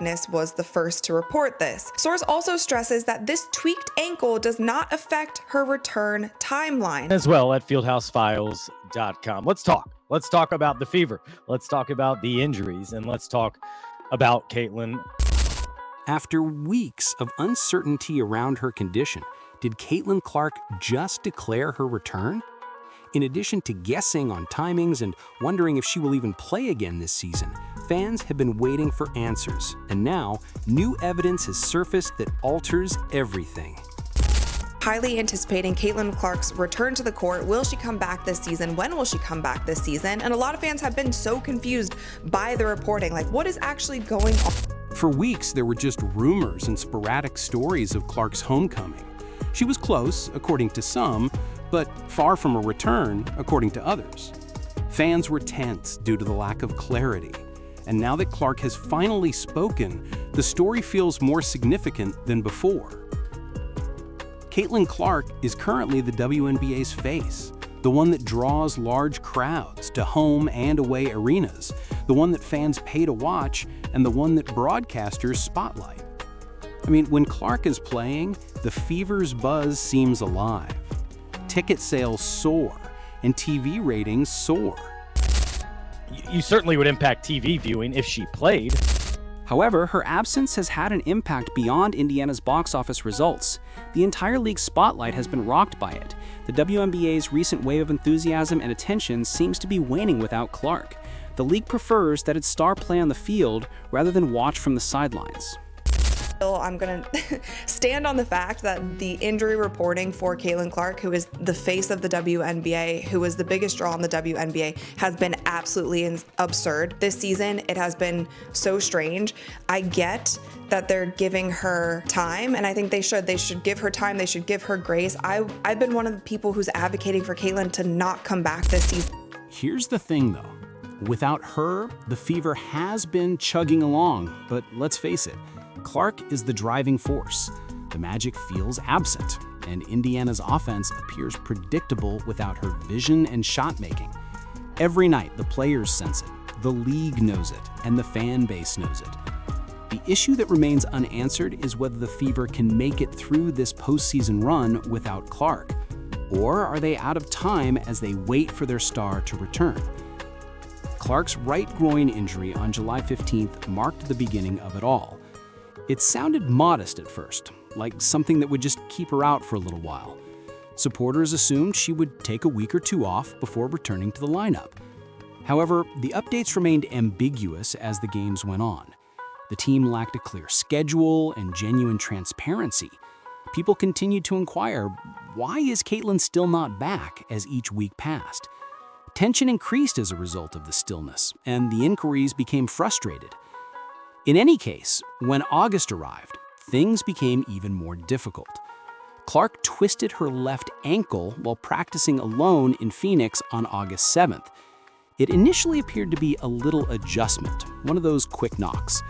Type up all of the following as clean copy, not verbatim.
Agnes was the first to report this. Source also stresses that this tweaked ankle does not affect her return timeline. As well at fieldhousefiles.com. Let's talk about the fever. Let's talk about the injuries, and let's talk about Caitlin. After weeks of uncertainty around her condition, did Caitlin Clark just declare her return? In addition to guessing on timings and wondering if she will even play again this season, fans have been waiting for answers, and now new evidence has surfaced that alters everything. Highly anticipating Caitlin Clark's return to the court. Will she come back this season? When will she come back this season? And a lot of fans have been so confused by the reporting. Like, what is actually going on? For weeks, there were just rumors and sporadic stories of Clark's homecoming. She was close, according to some, but far from a return, according to others. Fans were tense due to the lack of clarity. And now that Clark has finally spoken, the story feels more significant than before. Caitlin Clark is currently the WNBA's face, the one that draws large crowds to home and away arenas, the one that fans pay to watch, and the one that broadcasters spotlight. I mean, when Clark is playing, the Fever's buzz seems alive. Ticket sales soar, and TV ratings soar. You certainly would impact TV viewing if she played. However, her absence has had an impact beyond Indiana's box office results. The entire league's spotlight has been rocked by it. The WNBA's recent wave of enthusiasm and attention seems to be waning without Clark. The league prefers that its star play on the field rather than watch from the sidelines. I'm going to stand on the fact that the injury reporting for Caitlin Clark, who is the face of the WNBA, who is the biggest draw in the WNBA, has been absolutely absurd this season. It has been so strange. I get that they're giving her time, and I think they should. They should give her time. They should give her grace. I've been one of the people who's advocating for Caitlin to not come back this season. Here's the thing, though. Without her, the Fever has been chugging along, but let's face it, Clark is the driving force. The magic feels absent, and Indiana's offense appears predictable without her vision and shot making. Every night, the players sense it, the league knows it, and the fan base knows it. The issue that remains unanswered is whether the Fever can make it through this postseason run without Clark, or are they out of time as they wait for their star to return? Clark's right groin injury on July 15th marked the beginning of it all. It sounded modest at first, like something that would just keep her out for a little while. Supporters assumed she would take a week or two off before returning to the lineup. However, the updates remained ambiguous as the games went on. The team lacked a clear schedule and genuine transparency. People continued to inquire, why is Caitlin still not back as each week passed? Tension increased as a result of the stillness, and the inquiries became frustrated. In any case, when August arrived, things became even more difficult. Clark twisted her left ankle while practicing alone in Phoenix on August 7th. It initially appeared to be a little adjustment, one of those quick knocks.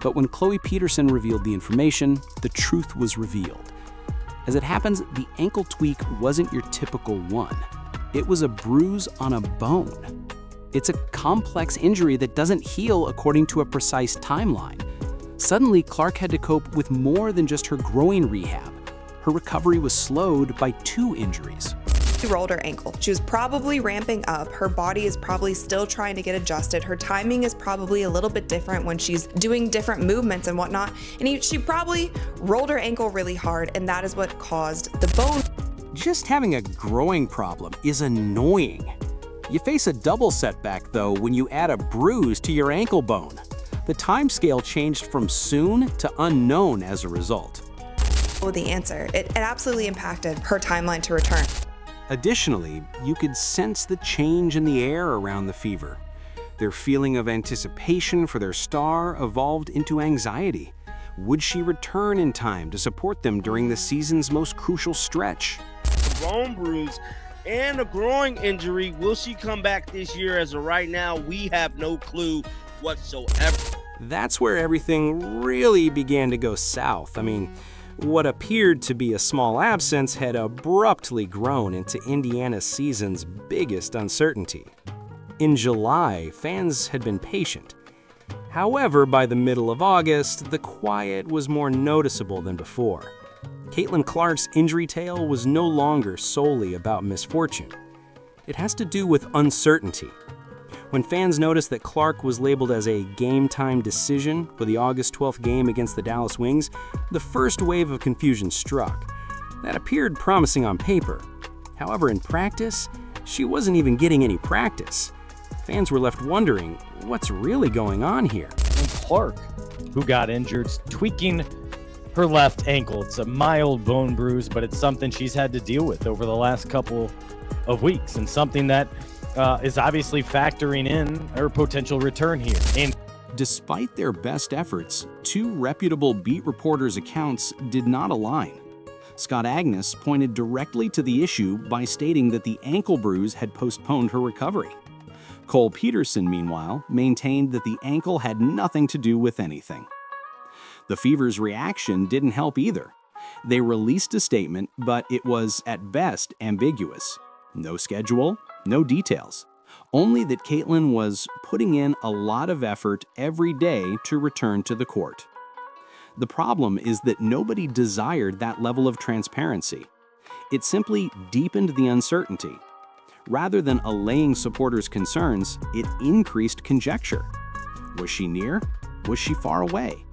But when Chloe Peterson revealed the information, the truth was revealed. As it happens, the ankle tweak wasn't your typical one. It was a bruise on a bone. It's a complex injury that doesn't heal according to a precise timeline. Suddenly, Clark had to cope with more than just her groin rehab. Her recovery was slowed by 2 injuries. She rolled her ankle. She was probably ramping up. Her body is probably still trying to get adjusted. Her timing is probably a little bit different when she's doing different movements and whatnot. And she probably rolled her ankle really hard, and that is what caused the bone. Just having a growing problem is annoying. You face a double setback, though, when you add a bruise to your ankle bone. The timescale changed from soon to unknown as a result. The answer. It absolutely impacted her timeline to return. Additionally, you could sense the change in the air around the Fever. Their feeling of anticipation for their star evolved into anxiety. Would she return in time to support them during the season's most crucial stretch? A bone bruise and a groin injury. Will she come back this year? As of right now, we have no clue whatsoever. That's where everything really began to go south. I mean, what appeared to be a small absence had abruptly grown into Indiana's season's biggest uncertainty. In July, fans had been patient. However, by the middle of August, the quiet was more noticeable than before. Caitlin Clark's injury tale was no longer solely about misfortune. It has to do with uncertainty. When fans noticed that Clark was labeled as a game-time decision for the August 12th game against the Dallas Wings, the first wave of confusion struck. That appeared promising on paper. However, in practice, she wasn't even getting any practice. Fans were left wondering, what's really going on here? And Clark, who got injured, tweaking her left ankle. It's a mild bone bruise, but it's something she's had to deal with over the last couple of weeks, and something that is obviously factoring in her potential return here. And Despite their best efforts, two reputable beat reporters' accounts did not align. Scott Agnes pointed directly to the issue by stating that the ankle bruise had postponed her recovery. Cole Peterson, meanwhile, maintained that the ankle had nothing to do with anything. The Fever's reaction didn't help either. They released a statement, but it was at best ambiguous. No schedule, no details. Only that Caitlin was putting in a lot of effort every day to return to the court. The problem is that nobody desired that level of transparency. It simply deepened the uncertainty. Rather than allaying supporters' concerns, it increased conjecture. Was she near? Was she far away?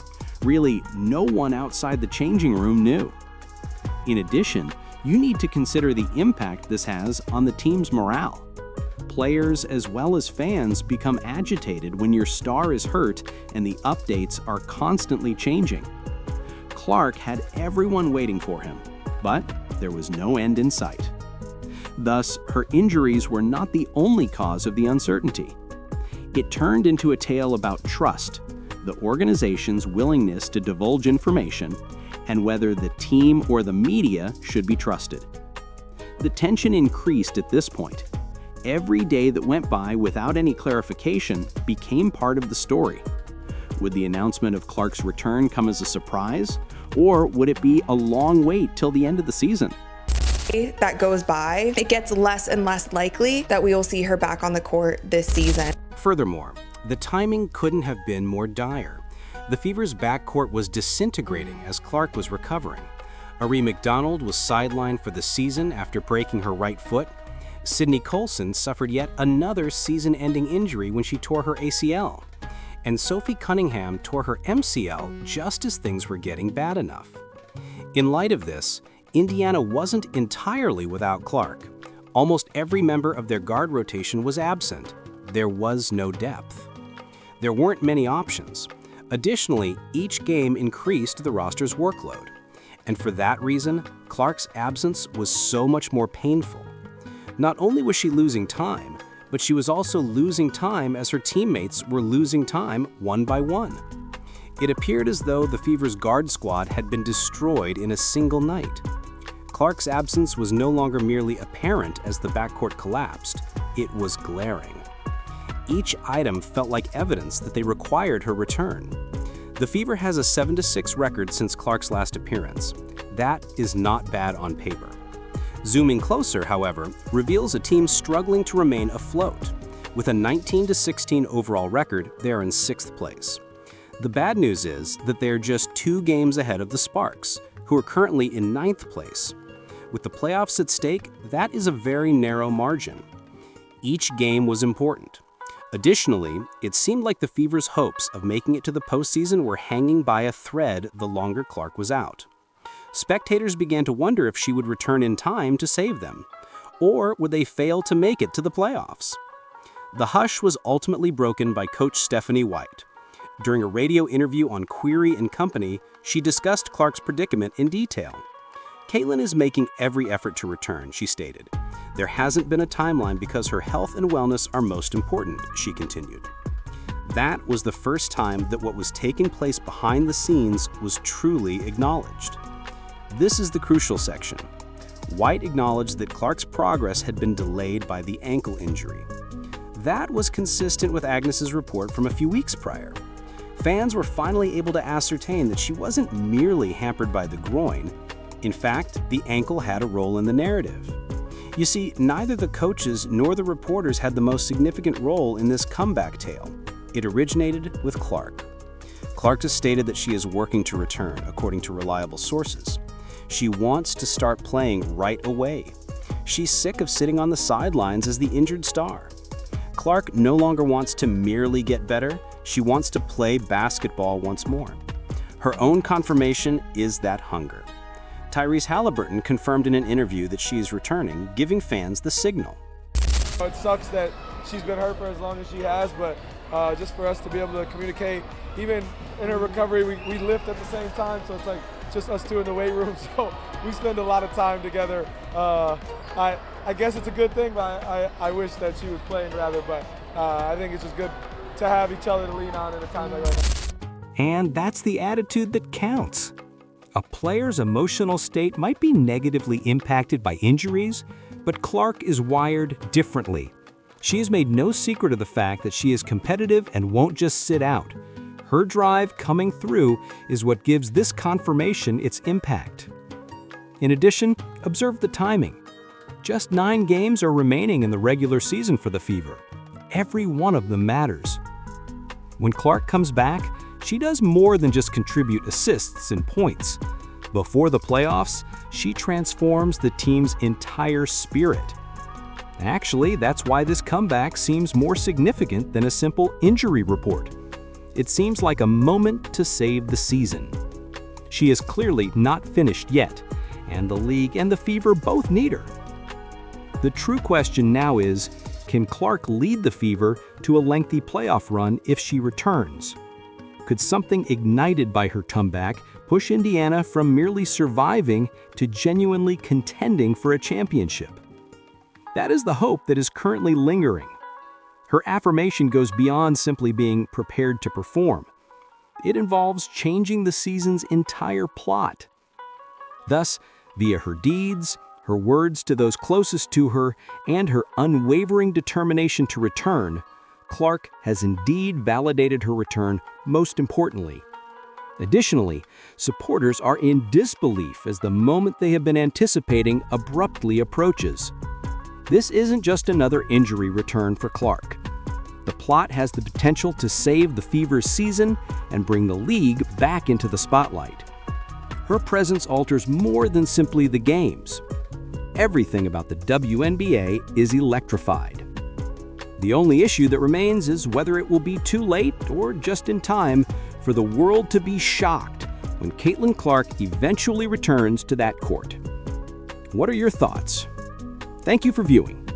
Really, no one outside the changing room knew. In addition, you need to consider the impact this has on the team's morale. Players as well as fans become agitated when your star is hurt and the updates are constantly changing. Clark had everyone waiting for him, but there was no end in sight. Thus, her injuries were not the only cause of the uncertainty. It turned into a tale about trust, the organization's willingness to divulge information, and whether the team or the media should be trusted. The tension increased at this point. Every day that went by without any clarification became part of the story. Would the announcement of Clark's return come as a surprise, or would it be a long wait till the end of the season? That goes by, it gets less and less likely that we will see her back on the court this season. Furthermore, the timing couldn't have been more dire. The Fever's backcourt was disintegrating as Clark was recovering. Ari McDonald was sidelined for the season after breaking her right foot. Sydney Colson suffered yet another season-ending injury when she tore her ACL. And Sophie Cunningham tore her MCL just as things were getting bad enough. In light of this, Indiana wasn't entirely without Clark. Almost every member of their guard rotation was absent. There was no depth. There weren't many options. Additionally, each game increased the roster's workload. And for that reason, Clark's absence was so much more painful. Not only was she losing time, but she was also losing time as her teammates were losing time one by one. It appeared as though the Fever's guard squad had been destroyed in a single night. Clark's absence was no longer merely apparent as the backcourt collapsed, it was glaring. Each item felt like evidence that they required her return. The Fever has a 7-6 record since Clark's last appearance. That is not bad on paper. Zooming closer, however, reveals a team struggling to remain afloat. With a 19-16 overall record, they are in 6th place. The bad news is that they are just 2 games ahead of the Sparks, who are currently in 9th place. With the playoffs at stake, that is a very narrow margin. Each game was important. Additionally, it seemed like the Fever's hopes of making it to the postseason were hanging by a thread the longer Clark was out. Spectators began to wonder if she would return in time to save them, or would they fail to make it to the playoffs? The hush was ultimately broken by Coach Stephanie White. During a radio interview on Query and Company, she discussed Clark's predicament in detail. Caitlin is making every effort to return, she stated. There hasn't been a timeline because her health and wellness are most important, she continued. That was the first time that what was taking place behind the scenes was truly acknowledged. This is the crucial section. White acknowledged that Clark's progress had been delayed by the ankle injury. That was consistent with Agnes's report from a few weeks prior. Fans were finally able to ascertain that she wasn't merely hampered by the groin. In fact, the ankle had a role in the narrative. You see, neither the coaches nor the reporters had the most significant role in this comeback tale. It originated with Clark. Clark has stated that she is working to return, according to reliable sources. She wants to start playing right away. She's sick of sitting on the sidelines as the injured star. Clark no longer wants to merely get better, she wants to play basketball once more. Her own confirmation is that hunger. Tyrese Halliburton confirmed in an interview that she is returning, giving fans the signal. It sucks that she's been hurt for as long as she has, but just for us to be able to communicate, even in her recovery, we lift at the same time, so it's like just us two in the weight room, so we spend a lot of time together. I guess it's a good thing, but I wish that she was playing rather, but I think it's just good to have each other to lean on in a time like right now. And that's the attitude that counts. A player's emotional state might be negatively impacted by injuries, but Clark is wired differently. She has made no secret of the fact that she is competitive and won't just sit out. Her drive coming through is what gives this confirmation its impact. In addition, observe the timing. Just 9 games are remaining in the regular season for the Fever. Every one of them matters. When Clark comes back, she does more than just contribute assists and points. Before the playoffs, she transforms the team's entire spirit. Actually, that's why this comeback seems more significant than a simple injury report. It seems like a moment to save the season. She is clearly not finished yet, and the league and the Fever both need her. The true question now is, can Clark lead the Fever to a lengthy playoff run if she returns? Could something ignited by her comeback push Indiana from merely surviving to genuinely contending for a championship? That is the hope that is currently lingering. Her affirmation goes beyond simply being prepared to perform. It involves changing the season's entire plot. Thus, via her deeds, her words to those closest to her, and her unwavering determination to return, Clark has indeed validated her return, most importantly. Additionally, supporters are in disbelief as the moment they have been anticipating abruptly approaches. This isn't just another injury return for Clark. The plot has the potential to save the Fever's season and bring the league back into the spotlight. Her presence alters more than simply the games. Everything about the WNBA is electrified. The only issue that remains is whether it will be too late or just in time for the world to be shocked when Caitlin Clark eventually returns to that court. What are your thoughts? Thank you for viewing.